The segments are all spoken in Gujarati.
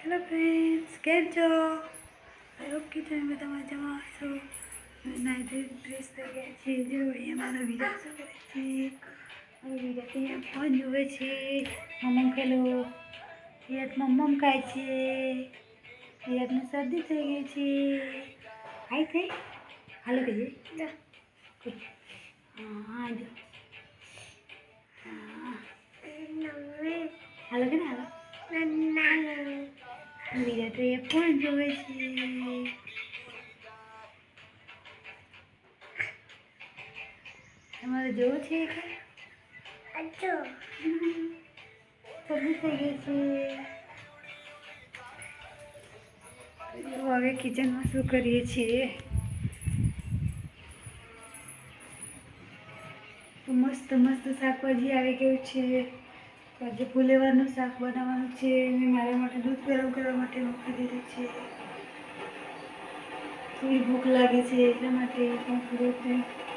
હેલો ફ્રેન્ડ્સ, કેમ છો? આઈ હોપ કે તમે બધા મજામાં હશો. નાઇટ ડ્રેસ થઈ ગયા છે. જો અહીંયા મારા વિરાટ શું કરે છે? મારો વિરાટ અહીંયા ફોન જુએ છે. મમ્મ ખેલો. વિરાટ મમ્મ ખાય છે. વિરાટને શરદી થઈ ગઈ છે. હાય થઈ હાલો કહેજે. હા જો હાલો કે ને હાલો. વિરાટ એ ફોન જોવે છે. તમારે જોવું છે કે શરદી થઈ ગઈ છે. હવે કિચનમાં શું કરીએ છીએ? મસ્ત મસ્ત શાકભાજી આવી ગયું છે. આજે ફુલેવરનું શાક બનાવવાનું છે. મેં મારા માટે દૂધ ગરમ કરવા માટે મૂકી દીધું છે. થોડી ભૂખ લાગી છે એટલા માટે હું થોડુંક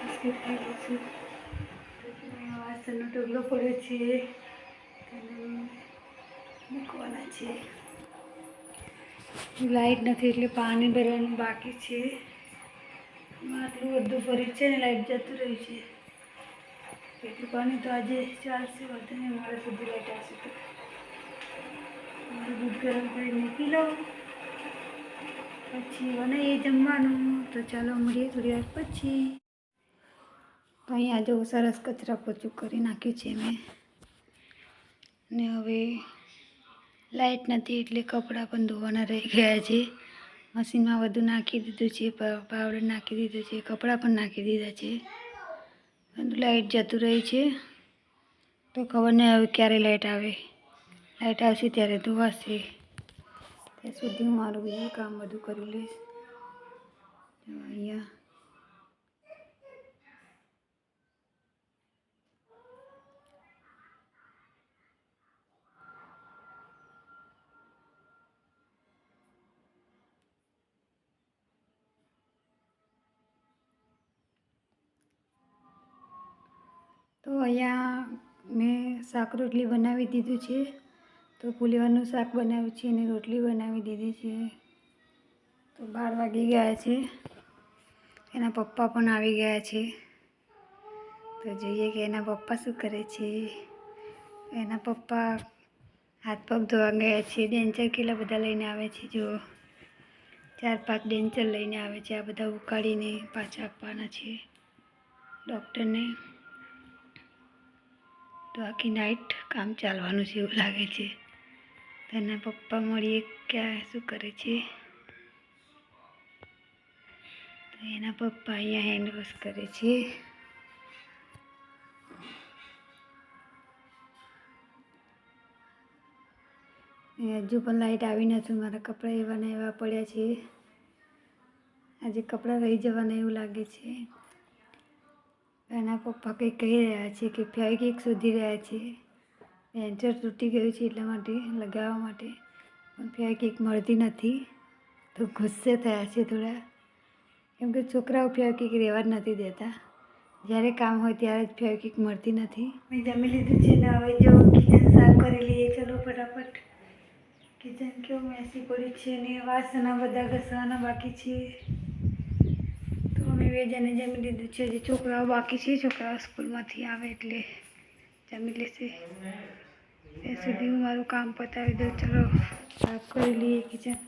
બિસ્કિટ ખાઈ લઉં છું. વાસણનો ઢગલો પડ્યો છે તેને મૂકવાના છે. લાઈટ નથી એટલે પાણી ભરવાનું બાકી છે. આટલું બધું ભર્યું છે ને લાઈટ જતું રહ્યું છે. એટલું પાણી તો આજે ચાલશે, વધુ નહીં મોડે સુધી લાઈટ આવશે તો મારું દૂધ ગરમ કરી મૂકી લો પછી બનાવીએ જમવાનું. તો ચાલો મળીએ થોડી વાર પછી. તો અહીંયા જો સરસ કચરા પોચું કરી નાખ્યું છે મેં. ને હવે લાઈટ નથી એટલે કપડાં પણ ધોવાના રહી ગયા છે. મશીનમાં બધું નાખી દીધું છે, પાવડર નાખી દીધું છે, કપડાં પણ નાખી દીધા છે. લાઈટ જતું રહી છે તો ખબર નહીં હવે ક્યારે લાઈટ આવે. લાઈટ આવશે ત્યારે ધોવાશે. ત્યાં સુધી હું મારું બીજું કામ બધું કરી લઈશ. અહીંયા તો અહીંયા મેં શાક રોટલી બનાવી દીધું છે. તો ફુલેવરનું શાક બનાવ્યું છે અને રોટલી બનાવી દીધી છે. તો 12 વાગી ગયા છે. એના પપ્પા પણ આવી ગયા છે. તો જોઈએ કે એના પપ્પા શું કરે છે. એના પપ્પા હાથ પગ ધોવા ગયા છે. ડેન્ચર કેટલા બધા લઈને આવે છે. જો 4-5 ડેન્ચર લઈને આવે છે. આ બધા ઉકાળીને પાછા આપવાના છે ડૉક્ટરને. તો આખી નાઈટ કામ ચાલવાનું છે એવું લાગે છે. તો એના પપ્પા મળીએ ક્યાં શું કરે છે. તો એના પપ્પા અહીંયા હેન્ડ વોશ કરે છે. હજુ પણ લાઈટ આવી નથી. મારા કપડાં એવા ને એવા પડ્યા છે. આજે કપડાં રહી જવાના એવું લાગે છે. એના પપ્પા કંઈ કહી રહ્યા છે કે ફેવિક્વિક શોધી રહ્યા છે. પેન્ચર તૂટી ગયું છે એટલા માટે લગાવવા માટે, પણ ફેવિક્વિક મળતી નથી. તો ગુસ્સે થયા છે થોડા, કેમ કે છોકરાઓ ફેવિક્વિક રહેવા જ નથી દેતા. જ્યારે કામ હોય ત્યારે જ ફેવિક્વિક મળતી નથી. મેં જમી લીધું છે ને હવે જો કિચન સાફ કરી લઈએ. ચલો ફટાફટ. કિચન કેવું મેસી પડ્યું છે ને વાસણ બધા ઘસવાના બાકી છે. તો અમે બે જણે જમી લીધું છે. જે છોકરાઓ બાકી છે, છોકરાઓ સ્કૂલમાંથી આવે એટલે જમી લેશે. ત્યાં સુધી હું મારું કામ પતાવી દઉં. ચલો સાફ કરી લઈએ કિચન.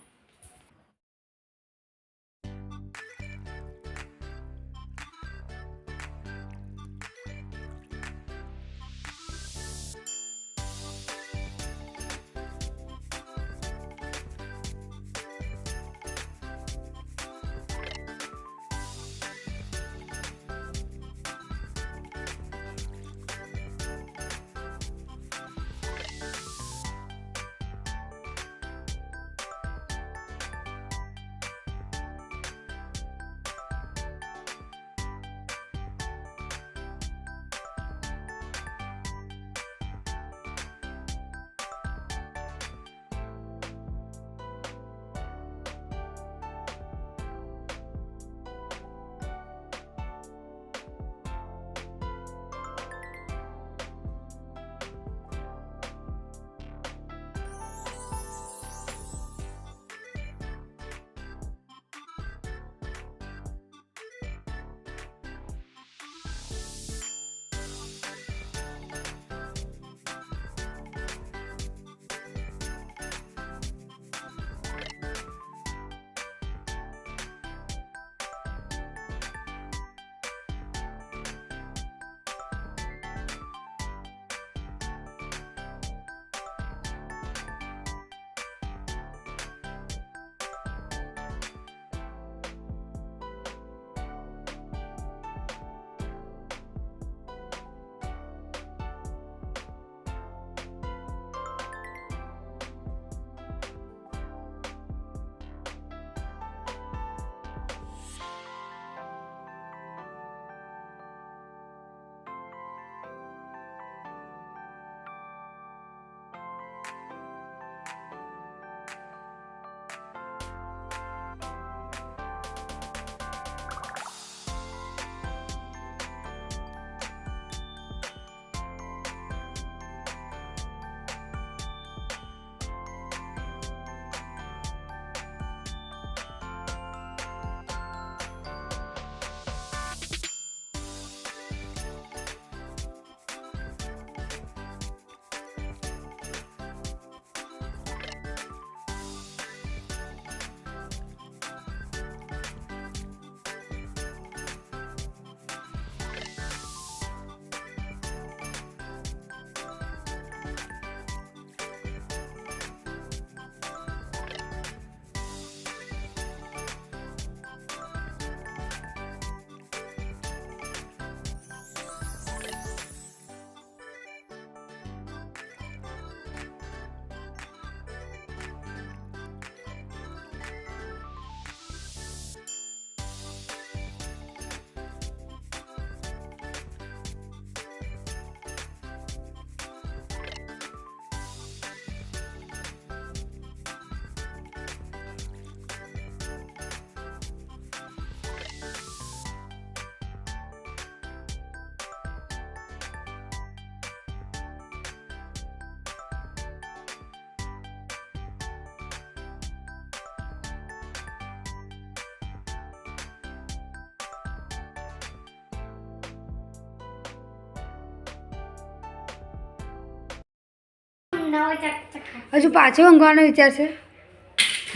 હજુ પાછું ઊંઘવાનો વિચાર છે?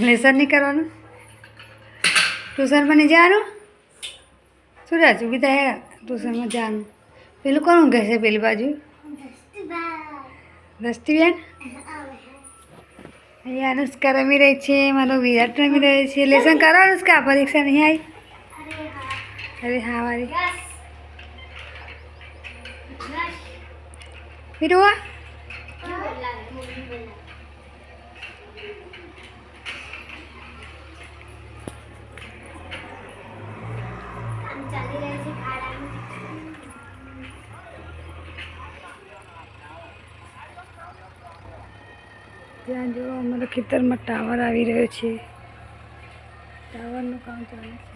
લેસન નહીં કરવાનું? ટ્યુશન પર નહીં જવાનું? શું રાજ ઊભી થાય ટ્યુશનમાં જવાનું? પેલું કોણ ઊંઘે છે પેલી બાજુ? દસ્તીબેન અહીંયા અનુષ્કા રમી રહી છે, મારો વિરાટ રમી રહ્યો છે. લેસન કરો અનુષ્કા, પરીક્ષા નહીં આવી? અરે હા વારી ફિરવા ત્યાં જો અમારા ખેતરમાં ટાવર આવી રહ્યો છે. ટાવરનું કામ ચાલે છે.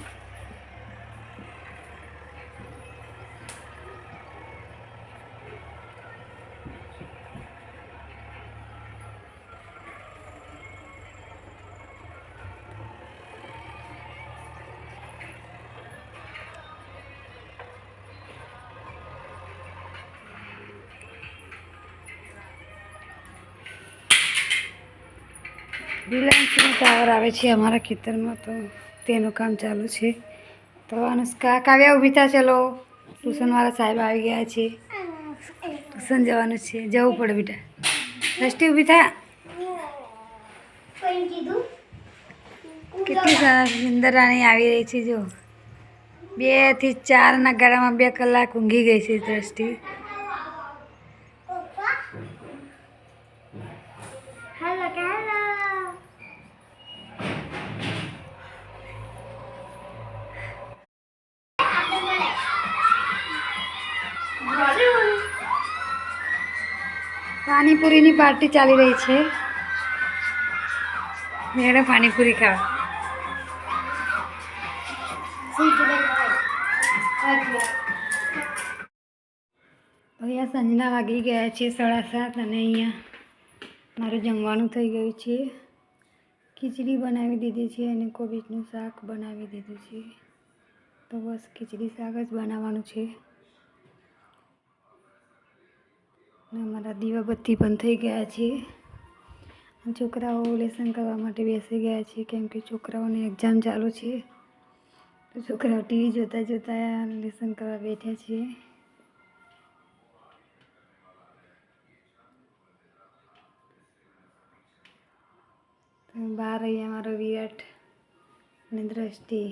રિલાયન્સનો ટાવર આવે છે અમારા ખેતરમાં, તો તેનું કામ ચાલુ છે. તો અનુષ્કા કાવ્યા ઊભી થા, ચલો ટ્યુશનવાળા સાહેબ આવી ગયા છે. ટ્યુશન જવાનું છે, જવું પડે બેટા. દ્રષ્ટિ ઊભી થા. કેટલી સરસ નિંદરાણી આવી રહી છે જો. 2 થી 4 ગાળામાં 2 કલાક ઊંઘી ગઈ છે દ્રષ્ટિ. પાણીપુરીની પાર્ટી ચાલી રહી છે. મેડમ પાણીપુરી ખાવા. અહીંયા સંજના વાગી ગયા છે 7:30 અને અહીંયા મારું જમવાનું થઈ ગયું છે. ખીચડી બનાવી દીધી છે અને કોબીજનું શાક બનાવી દીધું છે. તો બસ ખીચડી શાક જ બનાવવાનું છે. અને અમારા દીવાબત્તી પણ થઈ ગયા છે. છોકરાઓ લેસન કરવા માટે બેસી ગયા છે, કેમ કે છોકરાઓની એક્ઝામ ચાલુ છે. તો છોકરાઓ ટીવી જોતા જોતા લેસન કરવા બેઠ્યા છે. બહાર અહીંયા મારો વિરાટ અને દ્રષ્ટિ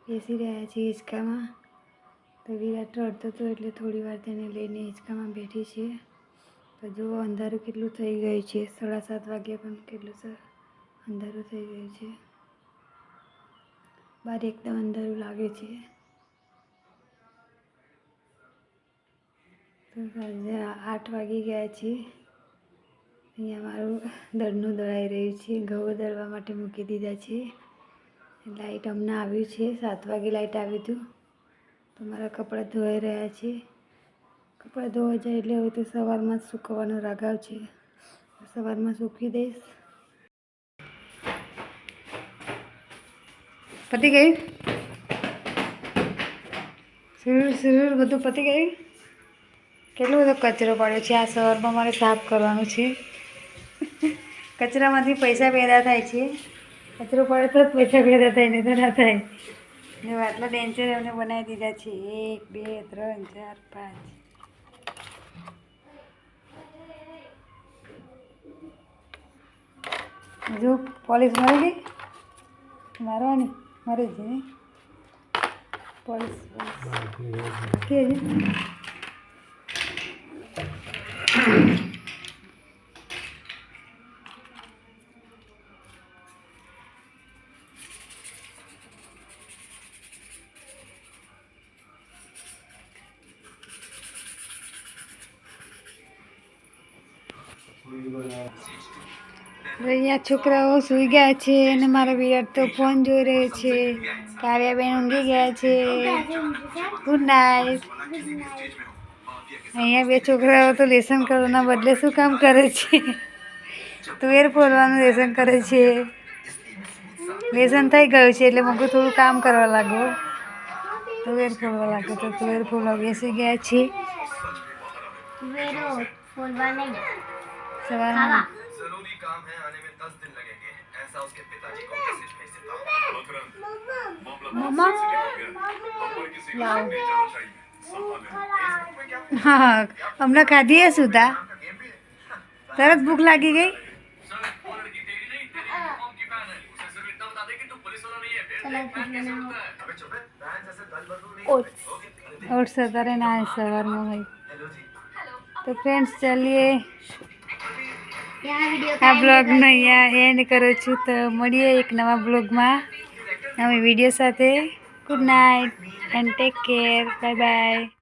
બેસી રહ્યા છે હિંચકામાં. તો વિરાટ રડતો હતો એટલે થોડી વાર તેને લઈને હિંચકામાં બેઠી છે. તો જુઓ અંધારું કેટલું થઈ ગયું છે. 7:30 વાગ્યા પણ કેટલું અંધારું થઈ ગયું છે. બહાર એકદમ અંધારું લાગે છે. તો સાંજે 8 વાગી ગયા છે. અહીંયા મારું દળનું દળાઈ રહ્યું છે. ઘઉં દળવા માટે મૂકી દીધા છે. લાઇટ હમણાં આવ્યું છે, 7 વાગે લાઇટ આવ્યું હતું. તો મારા કપડાં ધોવાઈ રહ્યા છે. કપડાં ધોવા જાય એટલે હવે તો સવારમાં જ સૂકવવાનો રાગાવ છે. સવારમાં સૂકવી દઈશ. પતી ગયું? સુર બધું પતી ગયું? કેટલો બધો કચરો પડ્યો છે. આ સવારમાં મારે સાફ કરવાનું છે. કચરામાંથી પૈસા પેદા થાય છે. કચરો પડે તો જ પૈસા પેદા થાય, નહીં તો ના થાય. ને આટલા ડેન્ચર એમને બનાવી દીધા છે. 1 2 3 4 5. જો પોલીસ મરી ગઈ, મારવાની મરી જ નહીં. પોલીસ કે અહીંયા છોકરાઓ સૂઈ ગયા છે અને મારો વિરાટ તો ફોન જોઈ રહ્યો છે. કાવ્યાબેન ઊંઘી ગયા છે. Good night. અહીંયા 2 છોકરાઓ તો લેસન કરવાના બદલે શું કામ કરે છે? તુવેર ફોલવાનું લેસન કરે છે. લેસન થઈ ગયું છે એટલે મગું થોડું કામ કરવા લાગો. તુવેર ફોલવા લાગો તો તુવેર ફોલવા બેસી ગયા છે. સવારમાં जरूरी काम है आने में 10 दिन लगेंगे ऐसा उसके पिताजी को मैसेज भेज देता हूं तुरंत मामला बहुत सेंसिटिव हो गया और किसी को लाओ। नहीं जाना चाहिए संभाले હા હમણાં ખાધી હે સુધા તરત ભૂખ લાગી ગઈ सर वो लड़की तेरी नहीं तेरी यूनिफॉर्म की फैन है उसे सिर्फ इतना बता दे कि तू पुलिस वाला नहीं है फिर देख फैन कैसे उड़ता है अबे चुप है फैन जैसे दल बदलू नहीं ओके ઓટ્સ અત્યારે ના સવારમાં હોય हेलो जी તો ફ્રેન્ડ્સ ચાલીએ આ બ્લોગનો અહીંયા એન્ડ કરું છું તો મળીએ એક નવા બ્લોગમાં નવી વિડીયો સાથે good night and take care bye bye